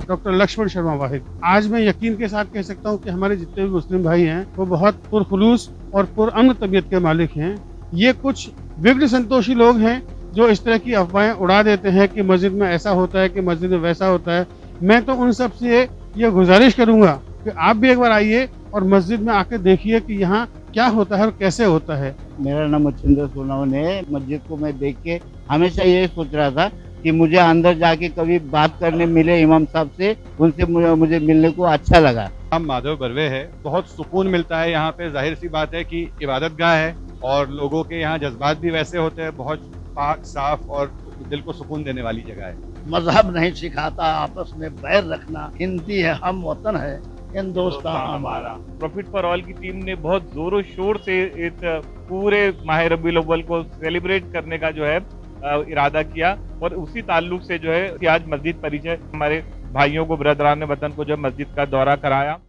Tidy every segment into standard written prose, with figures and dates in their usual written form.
Doctor Lakshman Sharma वाहिद। आज मैं यकीन के साथ कह सकता हूँ कि हमारे जितने भी मुस्लिम भाई हैं वो बहुत पुरखुलूस और पुरअमन तबीयत के मालिक हैं। ये कुछ विघ्न संतोषी लोग हैं जो इस तरह की अफवाहें उड़ा देते हैं कि मस्जिद में ऐसा होता है कि मस्जिद में वैसा होता है। मैं तो उन सब से ये गुजारिश करूंगा कि आप भी एक बार आइए और मस्जिद में आकर देखिए कि यहाँ क्या होता है और कैसे होता है। मेरा नाम मच्छिंद्र सोनावने है। मस्जिद को मैं देख के हमेशा ये सोच रहा था कि मुझे अंदर जाके कभी बात करने मिले इमाम साहब से, उनसे मुझे मिलने को अच्छा लगा। नाम माधव बर्वे है। बहुत सुकून मिलता है यहाँ पे। जाहिर सी बात है कि इबादत गाह है और लोगों के यहाँ जज्बात भी वैसे होते हैं। बहुत पाक साफ और दिल को सुकून देने वाली जगह है। मजहब नहीं सिखाता आपस में बैर रखना, हिंदी है हम वतन है हिंदुस्तान हमारा। प्रॉफिट फॉर ऑल की टीम ने बहुत जोरों शोर से इस पूरे माह रबीउल अव्वल को सेलिब्रेट करने का जो है इरादा किया और उसी ताल्लुक से जो है कि आज मस्जिद परिचय हमारे भाइयों को, ब्रदरान वतन को जो मस्जिद का दौरा कराया।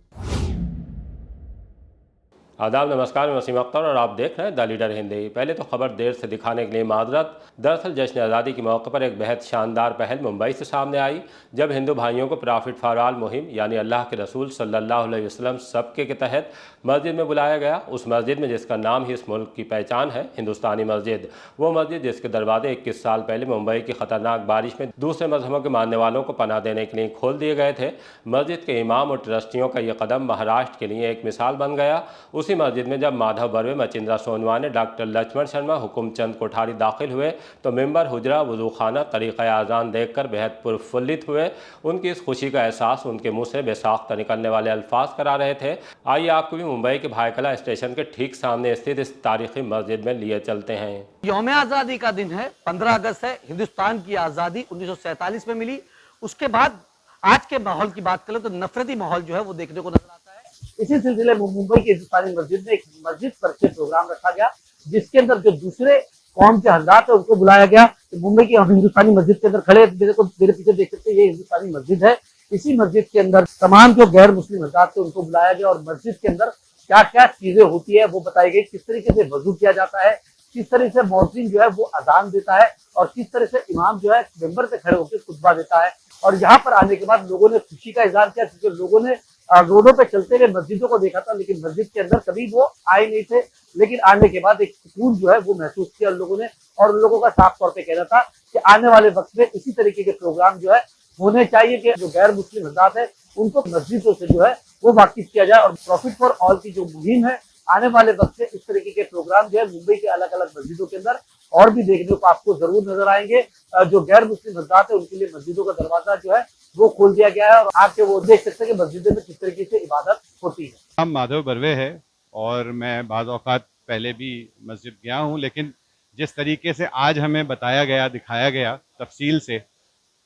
आदाब, नमस्कार, मैं वसीम अख्तर और आप देख रहे हैं द लीडर हिंदी। पहले तो खबर देर से दिखाने के लिए माजरत। दरअसल जश्न आज़ादी के मौके पर एक बेहद शानदार पहल मुंबई से सामने आई, जब हिंदू भाइयों को प्रॉफिट फॉर ऑल मुहिम यानी अल्लाह के रसूल सल्लल्लाहु अलैहि वसल्लम सबके के तहत मस्जिद में बुलाया गया। उस मस्जिद में जिसका नाम ही इस मुल्क की पहचान है, हिंदुस्तानी मस्जिद। वो मस्जिद जिसके दरवाजे 21 साल पहले मुंबई की ख़तरनाक बारिश में दूसरे मजहबों के मानने वालों को पनाह देने के लिए खोल दिए गए थे। मस्जिद के इमाम और ट्रस्टियों का ये कदम महाराष्ट्र के लिए एक मिसाल बन गया। उसी मस्जिद में जब माधव बर्वे, मचिंद्रा सोनवाने, डॉक्टर लक्ष्मण शर्मा, हुकुमचंद कोठारी दाखिल हुए तो मेंबर, हुजरा, वजू खाना, तरीक़ा आज़ान देखकर बेहद पुरफुल्लित हुए। उनकी इस खुशी का एहसास उनके मुंह से बेसाख्ता निकलने वाले अल्फाज करा रहे थे। आइए आपको भी मुंबई के भायखला स्टेशन के ठीक सामने स्थित इस तारीखी मस्जिद में लिए चलते हैं। यौम आज़ादी का दिन है, 15 अगस्त है। हिंदुस्तान की आज़ादी 1947 में मिली। उसके बाद आज के माहौल की बात करें तो नफरती माहौल जो है वो देखने को नजर आता है। इसी सिलसिले में मुंबई की हिंदुस्तानी मस्जिद में एक मस्जिद परिचय प्रोग्राम रखा गया, जिसके अंदर जो दूसरे कौम के हजरात है उनको बुलाया गया। तो मुंबई की हिंदुस्तानी मस्जिद के अंदर खड़े मेरे पीछे देख सकते हैं, ये हिंदुस्तानी मस्जिद है। इसी मस्जिद के अंदर तमाम जो गैर मुस्लिम हजरात थे उनको बुलाया गया और मस्जिद के अंदर क्या क्या चीजें होती है वो बताई गई। किस तरीके से वजू किया जाता है, किस तरह से मौज़िन जो है वो अजान देता है और किस तरह से इमाम जो है मेंबर पे खड़े होकर खुतबा देता है। और यहाँ पर आने के बाद लोगों ने खुशी का इजहार किया, क्योंकि लोगों ने रोडों पे चलते हुए मस्जिदों को देखा था, लेकिन मस्जिद के अंदर कभी वो आए नहीं थे। लेकिन आने के बाद एक सुकून जो है वो महसूस किया लोगों ने। और उन लोगों का साफ तौर पे कहना था कि आने वाले वक्त में इसी तरीके के प्रोग्राम जो है होने चाहिए कि जो गैर मुस्लिम हजरात है उनको मस्जिदों से जो है वो वाकिफ किया जाए। और प्रॉफिट फॉर ऑल की जो मुहिम है, आने वाले वक्त में इस तरीके के प्रोग्राम जो है मुंबई के अलग अलग मस्जिदों के अंदर और भी देखने को आपको जरूर नजर आएंगे। जो गैर मुस्लिम हजरात है उनके लिए मस्जिदों का दरवाजा जो है वो खोल दिया गया है और आके वो देख सकते हैं कि मस्जिद में किस तरीके से इबादत होती है। नाम माधव बर्वे है और मैं बाज़ औक़ात पहले भी मस्जिद गया हूँ, लेकिन जिस तरीके से आज हमें बताया गया, दिखाया गया तफसील से,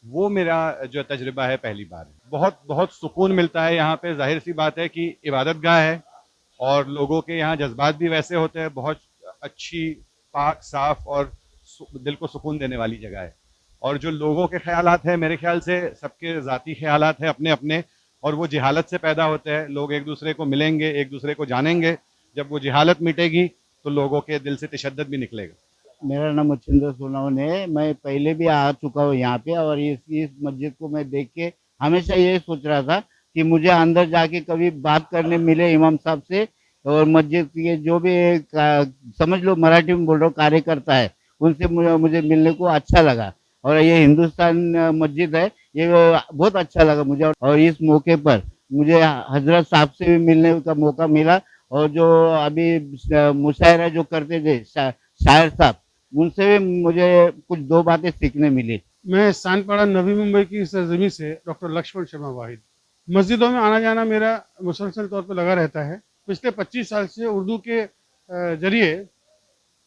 वो मेरा जो तजुर्बा है पहली बार है। बहुत बहुत सुकून मिलता है यहाँ पे। जाहिर सी बात है कि इबादत गाह है और लोगों के यहाँ जज्बात भी वैसे होते हैं। बहुत अच्छी, पाक साफ और दिल को सुकून देने वाली जगह है। और जो लोगों के ख्यालात हैं, मेरे ख्याल से सबके ज़ाती ख्यालात हैं अपने अपने, और वो जहालत से पैदा होते हैं। लोग एक दूसरे को मिलेंगे, एक दूसरे को जानेंगे। जब वो जहालत मिटेगी तो लोगों के दिल से तशद्दुद भी निकलेगा। मेरा नाम मच्छिंद्र सोनावने है। मैं पहले भी आ चुका हूँ यहाँ पे और इस मस्जिद को मैं देख के हमेशा ये सोच रहा था कि मुझे अंदर जाके कभी बात करने मिले इमाम साहब से, और मस्जिद के जो भी समझ लो मराठी में बोल रहा हूँ कार्यकर्ता है, उनसे मुझे मिलने को अच्छा लगा। और ये हिंदुस्तान मस्जिद है, ये बहुत अच्छा लगा मुझे। और इस मौके पर मुझे हजरत साहब से भी मिलने का मौका मिला और जो अभी मुशायरा जो करते थे शायर साहब, उनसे भी मुझे कुछ दो बातें सीखने मिली। मैं सानपाड़ा नवी मुंबई की सरजमी से डॉक्टर लक्ष्मण शर्मा वाहिद। मस्जिदों में आना जाना मेरा मुसलसल तौर पर लगा रहता है। पिछले 25 साल से उर्दू के जरिए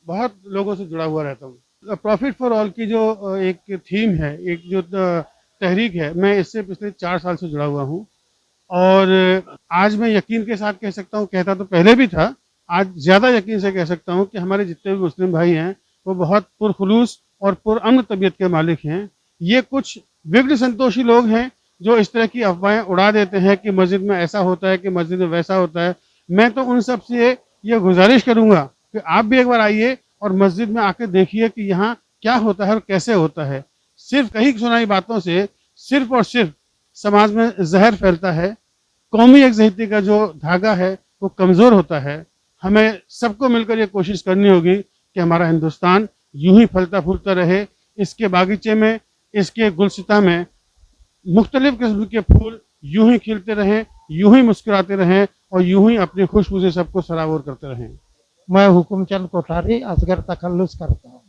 बहुत लोगों से जुड़ा हुआ रहता हूँ। प्रॉफिट फॉर ऑल की जो एक थीम है, एक जो तहरीक है, मैं इससे पिछले 4 साल से जुड़ा हुआ हूँ। और आज मैं यकीन के साथ कह सकता हूँ, कहता तो पहले भी था, आज ज़्यादा यकीन से कह सकता हूँ कि हमारे जितने भी मुस्लिम भाई हैं वो बहुत पुरखुलूस और पुरअमन तबीयत के मालिक हैं। ये कुछ विघ्न संतोषी लोग हैं जो इस तरह की अफवाहें उड़ा देते हैं कि मस्जिद में ऐसा होता है कि मस्जिद में वैसा होता है। मैं तो उन सब से ये गुजारिश करूँगा कि आप भी एक बार आइए और मस्जिद में आकर देखिए कि यहाँ क्या होता है और कैसे होता है। सिर्फ कहीं सुनाई बातों से सिर्फ और सिर्फ समाज में जहर फैलता है, कौमी यकजहती का जो धागा है वो कमज़ोर होता है। हमें सबको मिलकर ये कोशिश करनी होगी कि हमारा हिंदुस्तान यूं ही फलता फूलता रहे, इसके बागीचे में, इसके गुलसिता में मुख्तलिफ किस्म के फूल यूं ही खिलते रहें, यूं ही मुस्कुराते रहें और यूं ही अपनी खुशबू से सबको सराबोर करते रहें। मैं हुकुमचंद कोठारी असगर तखल्लुस करता हूँ।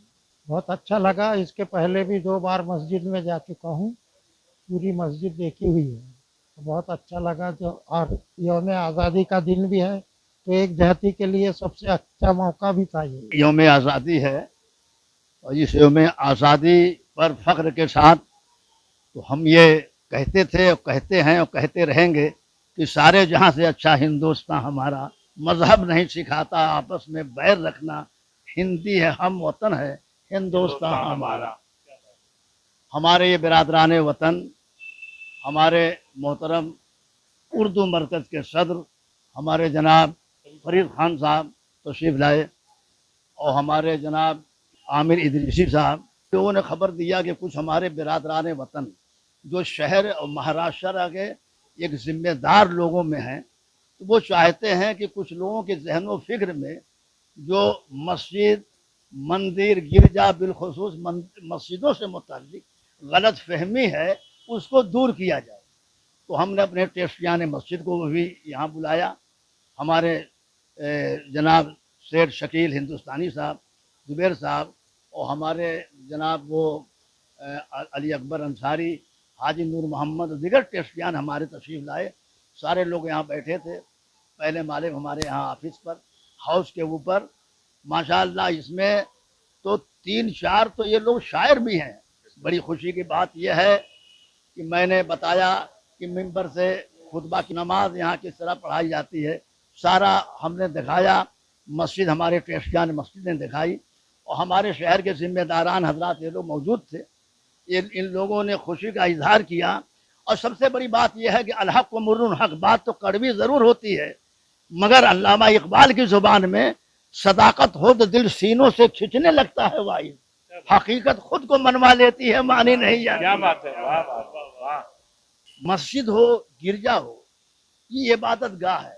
बहुत अच्छा लगा। इसके पहले भी 2 बार मस्जिद में जा चुका हूँ, पूरी मस्जिद देखी हुई है। बहुत अच्छा लगा। जो और यौम आज़ादी का दिन भी है तो एक जहती के लिए सबसे अच्छा मौका भी था ये। यौम आज़ादी है और इस यौम आज़ादी पर फ़ख्र के साथ तो हम ये कहते थे और कहते हैं और कहते रहेंगे कि सारे जहाँ से अच्छा हिंदुस्तान हमारा, मजहब नहीं सिखाता आपस में बैर रखना, हिंदी है हम वतन है हिंदुस्तान हमारा। हमारे ये बिरादरान वतन, हमारे मोहतरम उर्दू मरकज़ के सदर हमारे जनाब फरीद खान साहब तशरीफ़ लाए और हमारे जनाब आमिर इदरीसी साहब, लोगों ने खबर दिया कि कुछ हमारे बिरादरान वतन जो शहर और महाराष्ट्र के एक ज़िम्मेदार लोगों में हैं, तो वो चाहते हैं कि कुछ लोगों के जहन व फिक्र में जो मस्जिद, मंदिर, गिरजा, बिलखुसूस मस्जिदों से मुताल्लिक गलत फहमी है उसको दूर किया जाए। तो हमने अपने ट्रस्टियान मस्जिद को भी यहाँ बुलाया। हमारे जनाब शेर शकील हिंदुस्तानी साहब, जुबैर साहब और हमारे जनाब वो अली अकबर अंसारी, हाजी नूर मोहम्मद और दीगर ट्रस्टियान हमारे तशरीफ़ लाए। सारे लोग यहाँ बैठे थे पहले माले हमारे यहाँ ऑफिस पर, हाउस के ऊपर। माशाअल्लाह इसमें तो 3-4 तो ये लोग शायर भी हैं। बड़ी खुशी की बात यह है कि मैंने बताया कि मिंबर से खुतबा की नमाज यहाँ किस तरह पढ़ाई जाती है, सारा हमने दिखाया। मस्जिद हमारे ट्रस्टियान मस्जिद ने दिखाई और हमारे शहर के ज़िम्मेदारान हजरात ये लोग मौजूद थे। इन लोगों ने खुशी का इजहार किया। और सबसे बड़ी बात यह है कि अलहक व मुर्रुन हक, बात तो कड़वी ज़रूर होती है मगर अल्लामा इकबाल की ज़ुबान में सदाकत हो तो दिल सीनों से खिंचने लगता है वाही, हकीकत खुद को मनवा लेती है, मानी नहीं जाती। क्या बात है, वाह वाह वाह। मस्जिद हो, गिरजा हो, ये इबादत गाह है,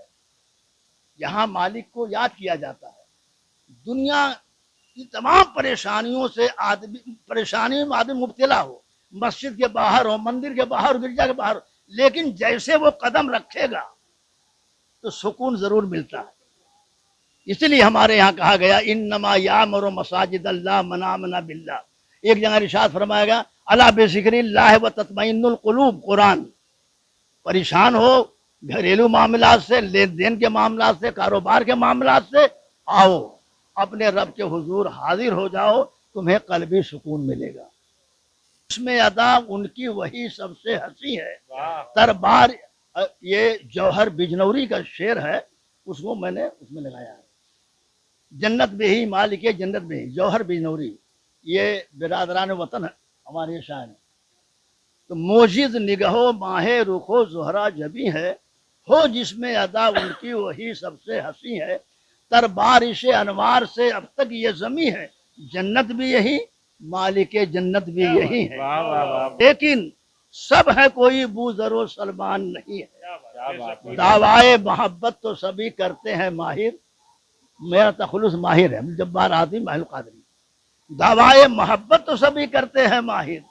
यहाँ मालिक को याद किया जाता है। दुनिया की तमाम परेशानियों से परेशानियों में आदमी मुब्तला हो, मस्जिद के बाहर हो, मंदिर के बाहर हो, गिरजा के बाहर हो, लेकिन जैसे वो कदम रखेगा तो सुकून जरूर मिलता है। इसलिए हमारे यहाँ कहा गया इन्नमा यामुरु मसाजिद अल्लाह मन आमना बिल्लाह। एक जगह इरशाद फरमाया गया अला बिज़िक्रिल्लाह व तत्मइन्नुल कुलूब। कुरान परेशान हो घरेलू मामलात से, लेन देन के मामलात से, कारोबार के मामलात से, आओ अपने रब के हुजूर हाजिर हो जाओ, तुम्हें कल्बी सुकून मिलेगा। इसमें अदा उनकी वही सबसे हंसी है तरबार। ये जौहर बिजनौरी का शेर है, उसको मैंने उसमें लगाया है। जन्नत में ही मालिक जन्नत में ही, जौहर बिजनौरी, ये बिरादरान वतन है हमारे ये शायर। तो मोजिज निगहो माहे रुखो ज़ोहरा जबी है, हो जिसमें अदा उनकी वही सबसे हंसी है। तर बारिश अनवार से अब तक ये जमी है, जन्नत भी यही मालिक जन्नत भी यही है। वाह वाह वाह, लेकिन सब है कोई बूज़रो सलमान नहीं है। क्या बात है। दावाए मोहब्बत तो सभी करते हैं माहिर, मेरा तखल्लुस माहिर है जब्बार आदमी महल कादरी। दावाए मोहब्बत तो सभी करते हैं माहिर,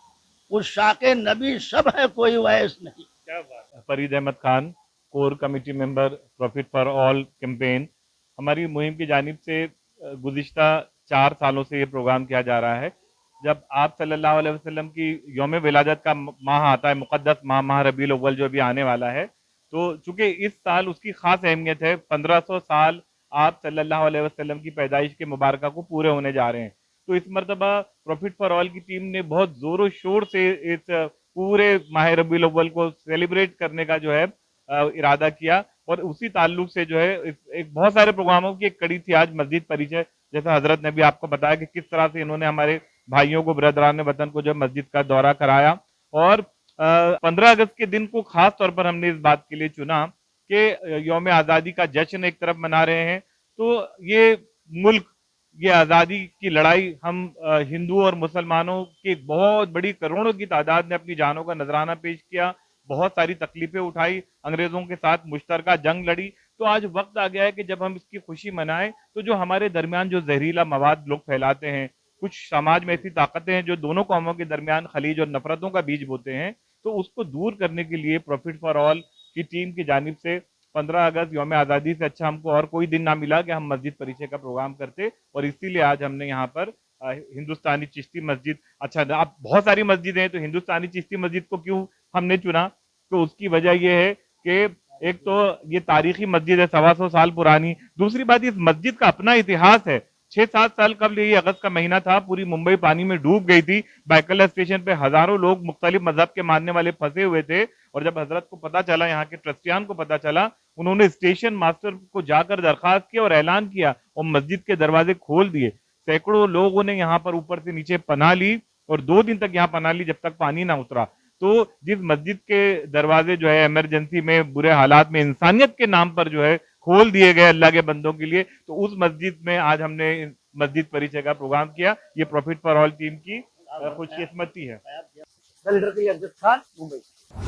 उस शाके नबी सब है कोई वैस नहीं। क्या बात है। Farid Ahmed Khan, core committee member profit for all campaign. हमारी मुहिम की जानिब से गुज़िश्ता 4 सालों से ये प्रोग्राम किया जा रहा है। जब आप सल्लल्लाहु अलैहि वसल्लम की यौम विलादत का माह आता है, मुक़द्दस माह रबीउल अव्वल जो अभी आने वाला है, तो चूंकि इस साल उसकी खास अहमियत है, 1500 साल आप सल्लल्लाहु अलैहि वसल्लम की पैदाइश के मुबारका को पूरे होने जा रहे हैं। तो इस मरतबा प्रॉफिट फॉर ऑल की टीम ने बहुत ज़ोरों शोर से इस पूरे माह रबीउल अव्वल को सेलिब्रेट करने का जो है इरादा किया। और उसी ताल्लुक से जो है एक बहुत सारे प्रोग्रामों की एक कड़ी थी आज मस्जिद परिचय। जैसा हजरत ने भी आपको बताया कि किस तरह से इन्होंने हमारे भाइयों को, बिरादरान वतन को जो है मस्जिद का दौरा कराया। और 15 अगस्त के दिन को खास तौर पर हमने इस बात के लिए चुना कि यौम आज़ादी का जश्न एक तरफ मना रहे हैं, तो ये मुल्क, ये आज़ादी की लड़ाई हम हिंदू और मुसलमानों की बहुत बड़ी करोड़ों की तादाद ने अपनी जानों का नजराना पेश किया। बहुत सारी तकलीफें उठाई, अंग्रेजों के साथ मुश्तरका जंग लड़ी। तो आज वक्त आ गया है कि जब हम इसकी खुशी मनाएं तो जो हमारे दरमियान जो जहरीला मवाद लोग फैलाते हैं, कुछ समाज में ऐसी ताकतें हैं जो दोनों कौमों के दरमियान खलीज और नफरतों का बीज बोते हैं, तो उसको दूर करने के लिए प्रॉफिट फॉर ऑल की टीम की जानिब से 15 अगस्त यौम आज़ादी से अच्छा हमको और कोई दिन ना मिला कि हम मस्जिद परिचय का प्रोग्राम करते, और इसीलिए आज हमने यहाँ पर हिंदुस्तानी चिश्ती मस्जिद, अच्छा अब बहुत सारी मस्जिदें हैं तो हिंदुस्तानी चिश्ती मस्जिद को क्यों हमने चुना, तो उसकी वजह यह है कि एक तो ये तारीखी मस्जिद है, 125 साल पुरानी। दूसरी बात, इस मस्जिद का अपना इतिहास है। 6-7 साल कबल, ये अगस्त का महीना था, पूरी मुंबई पानी में डूब गई थी। बैकला स्टेशन पे हजारों लोग मुख्तलिफ मजहब के मानने वाले फंसे हुए थे, और जब हजरत को पता चला, यहाँ के ट्रस्टियान को पता चला, उन्होंने स्टेशन मास्टर को जाकर दरखास्त किया और ऐलान किया और मस्जिद के दरवाजे खोल दिए। सैकड़ों लोगों ने यहाँ पर ऊपर से नीचे पनाह ली और 2 दिन तक यहाँ पनाह ली जब तक पानी ना उतरा। तो जिस मस्जिद के दरवाजे जो है इमरजेंसी में, बुरे हालात में, इंसानियत के नाम पर जो है खोल दिए गए अल्लाह के बंदों के लिए, तो उस मस्जिद में आज हमने मस्जिद परिचय का प्रोग्राम किया। ये प्रॉफिट फॉर ऑल टीम की खुशकिस्मती है। द लीडर के लिए अजद खान, मुंबई।